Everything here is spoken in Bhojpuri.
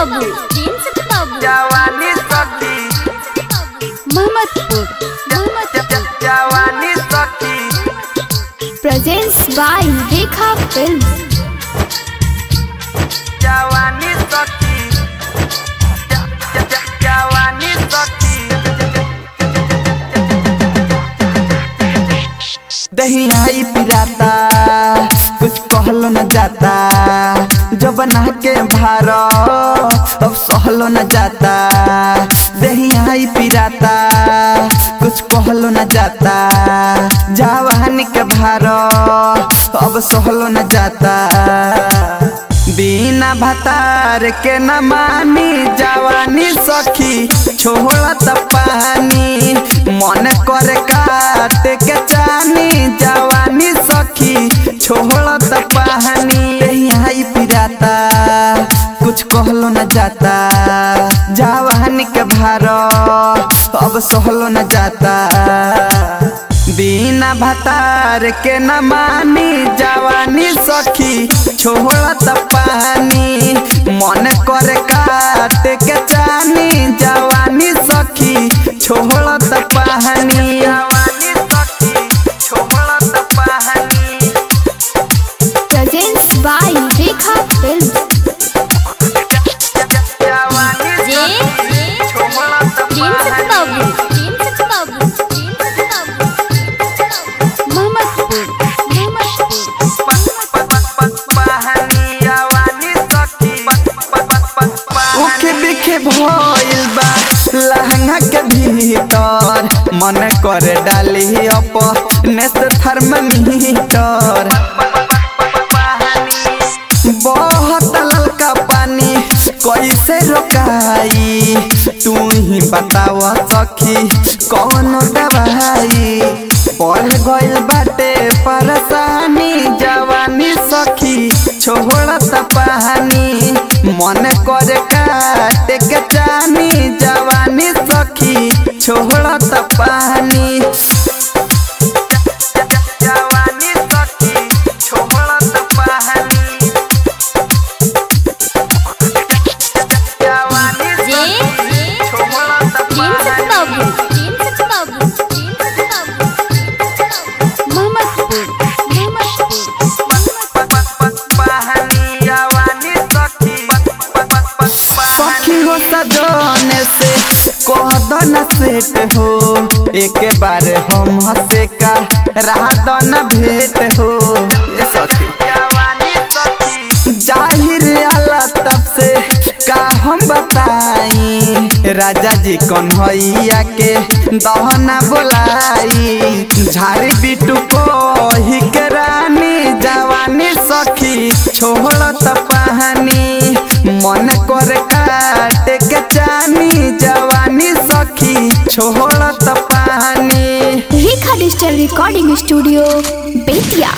बाबू जवानी सखी मोहम्मदपुर जवानी सखी प्रेजेंस बाय रेखा फिल्म जवानी सखी जवानी सखी दही आई पिराता कुछ कहलो न जाता जो बना के भारो अब सहलो न जाता दही आई पिराता कुछ कहलो न जाता जवानी के भारो अब सहलो न जाता बिना भतार के न मानी जवानी सखी छोड़त पानी मन करे काट के जानी जवानी सखी छोड़त पानी आई पिराता कुछ कहलो न जाता जवानी के भारो अब सहलो न जाता बिना भतार के न मानी जवानी सखी छोड़त पानी मन करे काट के जानी जवानी सखी छोड़त पानी जवानी सखी छोड़त पानी प्रेजेंस बाय रेखा फिल्म जवानी छोड़त पानी भइल बा लहंगा के भीतर मन करे डाली अपने से थर्मामीटर बहुत ललका पानी कैसे रोकाई तू ही बताव सखी कौन दवाई पड़ गइल बाटे परेशानी जवानी सखी छोड़त पानी मन करे काट के जानी जवानी सखी छोड़त पानी जवानी सखी छोड़त पानी जवानी छोड़त सजने से कहदन सेट हो एक बार हम हंसे का राहदन भेंट हो जाहिर आला तब से का हम बताई राजा जी कन्हैया के दहना बोलाई झाड़ी बिटू को ही के रानी जवानी सखी छोड़त पानी मन करे काट के जानी जवानी सखी छोड़त पानी रेखा डिजिटल रिकॉर्डिंग स्टूडियो बेतिया।